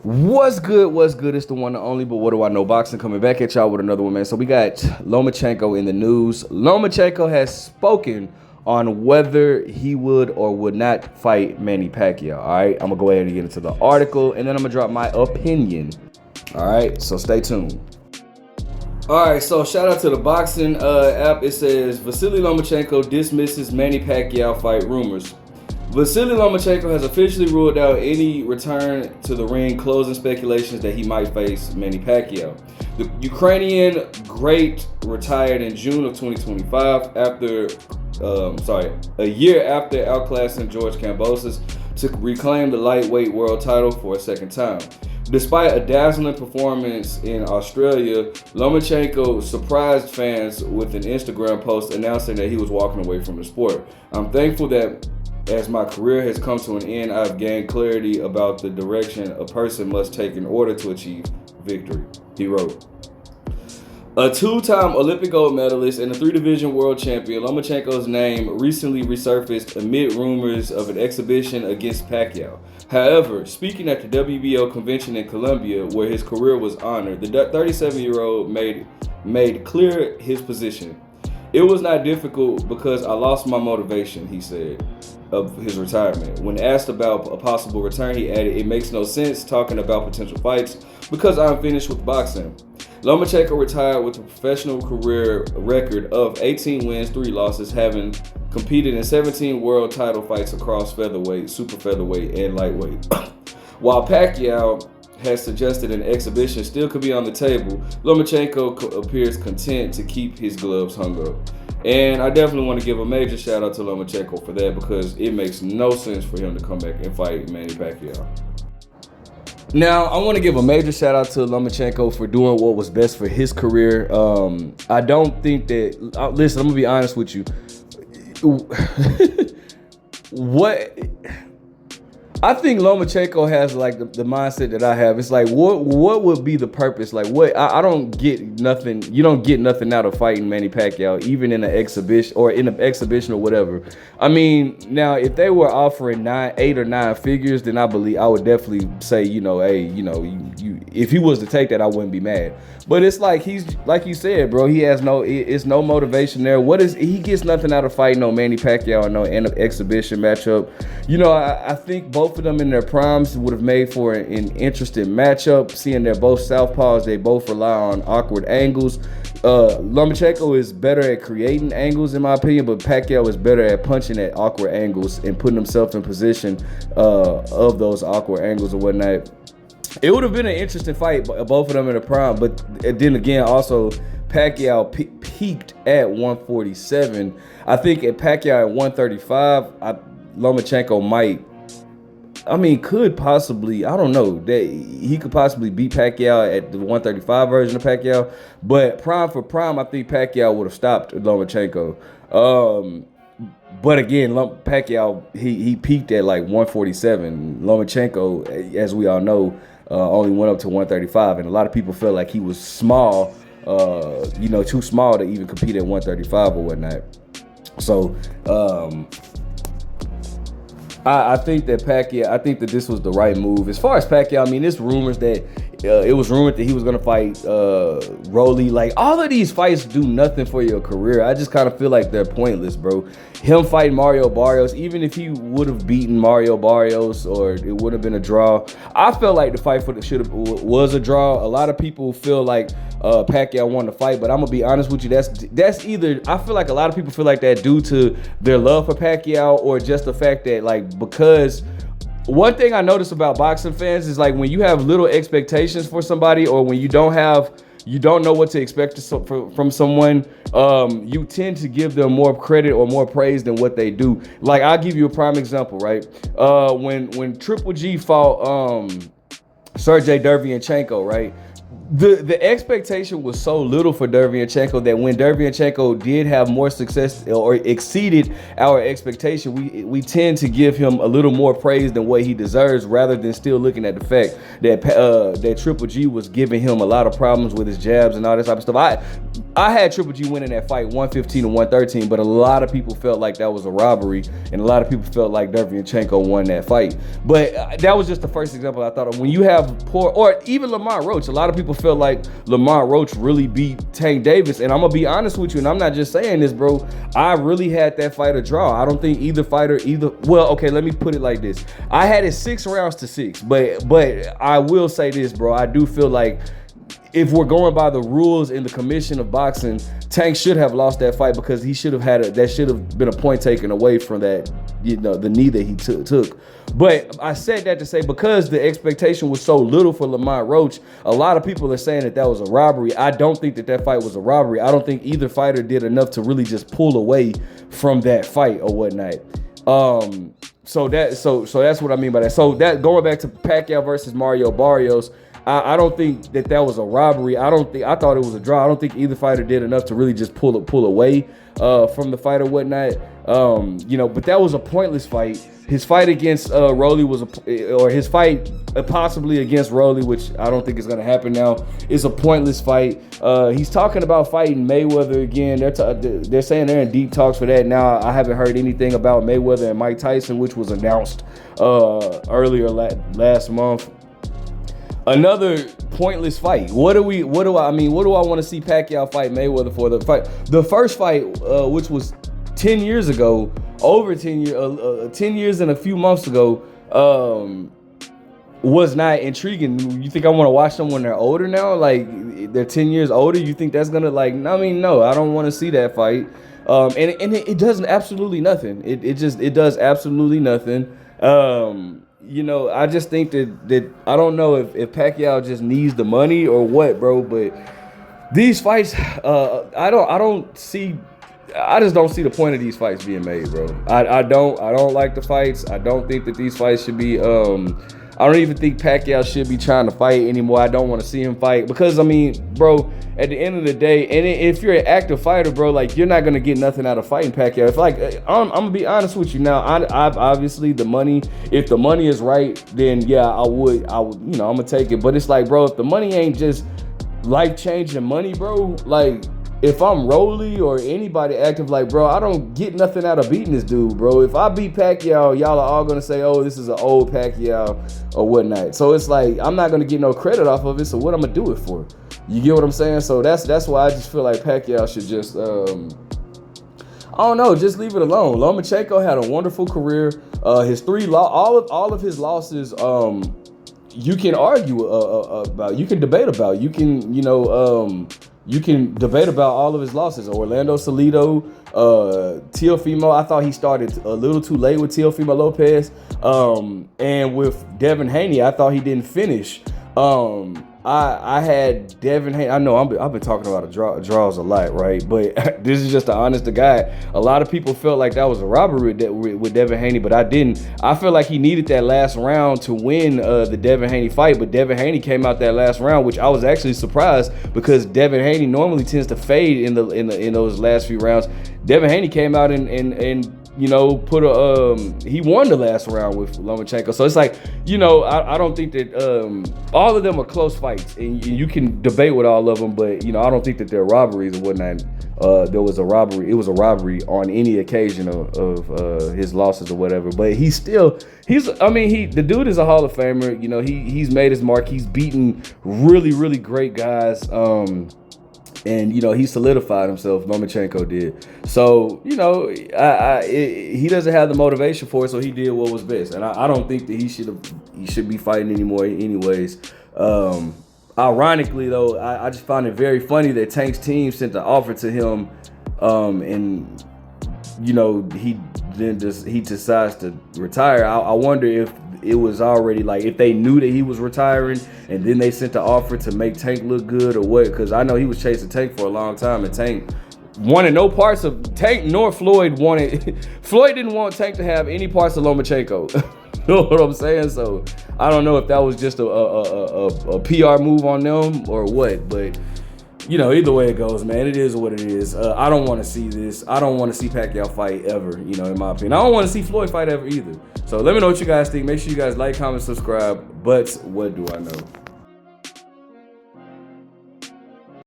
What's good? What's good? It's the one and only, but what do I know? Boxing coming back at y'all with another one, man. So we got Lomachenko in the news. Lomachenko has spoken on whether he would or would not fight Manny Pacquiao. All right, I'm gonna go ahead and get into the article, and then I'm gonna drop my opinion. All right, so stay tuned. All right, so shout out to the boxing app. It says Vasiliy Lomachenko dismisses Manny Pacquiao fight rumors. Vasiliy Lomachenko has officially ruled out any return to the ring, closing speculations that he might face Manny Pacquiao. The Ukrainian great retired in June of 2025 a year after outclassing George Kambosos to reclaim the lightweight world title for a second time. Despite a dazzling performance in Australia, Lomachenko surprised fans with an Instagram post announcing that he was walking away from the sport. I'm thankful that as my career has come to an end, I've gained clarity about the direction a person must take in order to achieve victory, he wrote. A two-time Olympic gold medalist and a three-division world champion, Lomachenko's name recently resurfaced amid rumors of an exhibition against Pacquiao. However, speaking at the WBO convention in Colombia, where his career was honored, the 37-year-old made clear his position. It was not difficult because I lost my motivation, he said, of his retirement. When asked about a possible return, he added, "It makes no sense talking about potential fights because I'm finished with boxing." Lomachenko retired with a professional career record of 18 wins, 3 losses, having competed in 17 world title fights across featherweight, super featherweight, and lightweight. While Pacquiao has suggested an exhibition still could be on the table, Lomachenko appears content to keep his gloves hung up. And I definitely want to give a major shout out to Lomachenko for that because it makes no sense for him to come back and fight Manny Pacquiao. Now, I want to give a major shout out to Lomachenko for doing what was best for his career. I don't think that, listen, I'm going to be honest with you. I think Lomachenko has like the mindset that I have. It's like, what would be the purpose? Like, what? I don't get nothing. You don't get nothing out of fighting Manny Pacquiao, even in an exhibition or whatever. I mean, now if they were offering 8 or 9 figures, then I would definitely say, hey, if he was to take that, I wouldn't be mad. But it's like he's like you said, bro. He has it's no motivation there. He gets nothing out of fighting no Manny Pacquiao or no exhibition matchup. I think both of them in their primes would have made for an interesting matchup. Seeing they're both southpaws, they both rely on awkward angles. Lomachenko is better at creating angles, in my opinion, but Pacquiao is better at punching at awkward angles and putting himself in position of those awkward angles and whatnot. It would have been an interesting fight, both of them in the prime, but then again, also Pacquiao peaked at 147. I think at Pacquiao at 135, Lomachenko could possibly, I don't know, that he could possibly beat Pacquiao at the 135 version of Pacquiao, but prime for prime, I think Pacquiao would have stopped Lomachenko. But again, Pacquiao, he peaked at like 147. Lomachenko, as we all know, only went up to 135, and a lot of people felt like he was small, too small to even compete at 135 or whatnot. So, I think that this was the right move. As far as Pacquiao, it's rumors that it was rumored that he was gonna fight Rolly. Like, all of these fights do nothing for your career. I just kind of feel like they're pointless, bro. Him fighting Mario Barrios, even if he would have beaten Mario Barrios or it would have been a draw, I felt like the fight was a draw. A lot of people feel like Pacquiao won the fight, but I'm gonna be honest with you. That's either, I feel like a lot of people feel like that due to their love for Pacquiao or just the fact that because one thing I notice about boxing fans is like when you have little expectations for somebody or when you don't know what to expect from someone, you tend to give them more credit or more praise than what they do. Like, I'll give you a prime example, right? When Triple G fought Sergey Derevyanchenko, right? The expectation was so little for Derevyanchenko that when Derevyanchenko did have more success or exceeded our expectation, we tend to give him a little more praise than what he deserves, rather than still looking at the fact that that Triple G was giving him a lot of problems with his jabs and all this type of stuff. I had Triple G winning that fight 115 to 113, but a lot of people felt like that was a robbery, and a lot of people felt like Derevyanchenko won that fight. But that was just the first example I thought of. When you have poor, or even Lamar Roach, a lot of people felt like Lamar Roach really beat Tank Davis, and I'm gonna be honest with you, and I'm not just saying this, bro. I really had that fight a draw. I don't think either fighter, well, okay, let me put it like this. I had it 6 rounds to 6, but I will say this, bro. I do feel like if we're going by the rules in the commission of boxing, Tank should have lost that fight because he should have that should have been a point taken away from that, the knee that he took. But I said that to say, because the expectation was so little for Lamar Roach, a lot of people are saying that was a robbery. I don't think that fight was a robbery. I don't think either fighter did enough to really just pull away from that fight or whatnot. So that's what I mean by that. So that, going back to Pacquiao versus Mario Barrios, I don't think that was a robbery. I thought it was a draw. I don't think either fighter did enough to really just pull away from the fight or whatnot. But that was a pointless fight. His fight against Rolly his fight possibly against Rolly, which I don't think is going to happen now, is a pointless fight. He's talking about fighting Mayweather again. They're saying they're in deep talks for that now. I haven't heard anything about Mayweather and Mike Tyson, which was announced earlier last month. Another pointless fight. What do I want to see Pacquiao fight Mayweather for? The first fight, which was 10 years ago, over 10 years, 10 years and a few months ago, was not intriguing. You think I want to watch them when they're older now? Like, they're 10 years older? You think that's gonna, no, I don't want to see that fight. And it does absolutely nothing. It does absolutely nothing. I just think that I don't know if Pacquiao just needs the money or what, bro. But these fights, I just don't see the point of these fights being made, bro. I don't like the fights. I don't think that these fights should be. I don't even think Pacquiao should be trying to fight anymore. I don't want to see him fight because, bro, at the end of the day, and if you're an active fighter, bro, you're not gonna get nothing out of fighting Pacquiao. If I'm gonna be honest with you now, I've obviously the money. If the money is right, then yeah, I would, I'm gonna take it. But it's bro, if the money ain't just life-changing money, bro, if I'm Rolly or anybody active, bro, I don't get nothing out of beating this dude, bro. If I beat Pacquiao, y'all are all gonna say, oh, this is an old Pacquiao or whatnot. So it's I'm not gonna get no credit off of it. So what I'm gonna do it for? You get what I'm saying? So that's why I just feel like Pacquiao should just, I don't know, just leave it alone. Lomachenko had a wonderful career. His all of his losses, you can argue about, you can debate about, you can debate about all of his losses. Orlando Salido, Teofimo, I thought he started a little too late with Teofimo Lopez. And with Devin Haney, I thought he didn't finish. I had Devin Haney. I know I've been talking about draws a lot, right? But this is just the honest to God. A lot of people felt like that was a robbery with Devin Haney, but I didn't. I feel like he needed that last round to win the Devin Haney fight, but Devin Haney came out that last round, which I was actually surprised because Devin Haney normally tends to fade in those last few rounds. Devin Haney came out and he won the last round with Lomachenko. So it's I don't think that all of them are close fights, and you can debate with all of them, but I don't think that they're robberies and whatnot. There was a robbery. It was a robbery on any occasion of his losses or whatever. But the dude is a Hall of Famer. He's made his mark. He's beaten really, really great guys. And he solidified himself. Lomachenko did. So he doesn't have the motivation for it. So he did what was best. And I don't think that he should be fighting anymore. Anyways, ironically though, I just find it very funny that Tank's team sent the offer to him, and he decides to retire. I wonder if it was already if they knew that he was retiring and then they sent the offer to make Tank look good or what, because I know he was chasing Tank for a long time, and Tank wanted no parts of Tank, nor Floyd wanted. Floyd didn't want Tank to have any parts of Lomachenko. You know what I'm saying? So I don't know if that was just a PR move on them or what, but either way it goes, man, it is what it is. I don't want to see this. I don't want to see Pacquiao fight ever, in my opinion. I don't want to see Floyd fight ever either. So let me know what you guys think. Make sure you guys like, comment, subscribe. But what do I know?